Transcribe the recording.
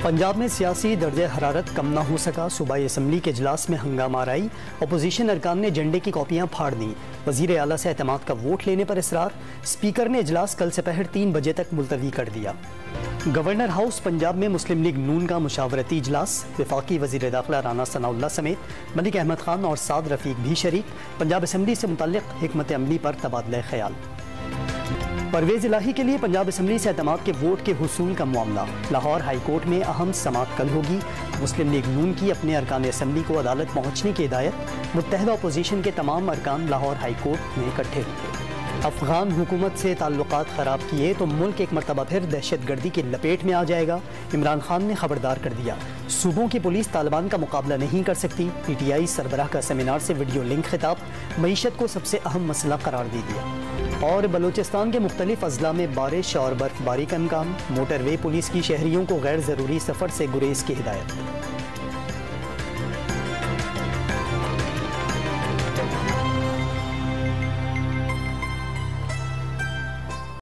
पंजाब में सियासी दर्जे हरारत कम न हो सका। सूबाई असम्बली के इजलास में हंगामा आई। अपोजिशन अरकान ने झंडे की कॉपियां फाड़ दी। वजीर आला से एतमाद का वोट लेने पर इसरार। स्पीकर ने इजलास कल दोपहर 3 बजे तक मुलतवी कर दिया। गवर्नर हाउस पंजाब में मुस्लिम लीग नून का मुशावरती इजलास। वफाकी वजीर दाखिला राना सनाउल्लाह समेत मलिक अहमद खान और साद रफीक भी शरीक। पंजाब असम्बली से मुतल्लिक हिकमत अमली पर तबादला ख्याल। परवेज इलाही के लिए पंजाब असम्बली से एतमाद के वोट के हुसूल का मामला। लाहौर हाई कोर्ट में अहम समाअत कल होगी। मुस्लिम लीग नून की अपने अरकान असम्बली को अदालत पहुँचने की हिदायत। मुत्तहदा अपोजिशन के तमाम अरकान लाहौर हाई कोर्ट में इकट्ठे होंगे। अफगान हुकूमत से ताल्लुकात ख़राब किए तो मुल्क एक मरतबा फिर दहशत गर्दी की लपेट में आ जाएगा। इमरान खान ने खबरदार कर दिया। सूबों की पुलिस तालिबान का मुकाबला नहीं कर सकती। PTI सरबराह का सेमिनार से वीडियो लिंक खिताब। मईशत को सबसे अहम मसला करार दे दिया। और बलूचिस्तान के मुख्तलिफ अजला में बारिश और बर्फबारी का इम्कान। मोटरवे पुलिस की शहरियों को गैर ज़रूरी सफ़र से गुरेज की हिदायत।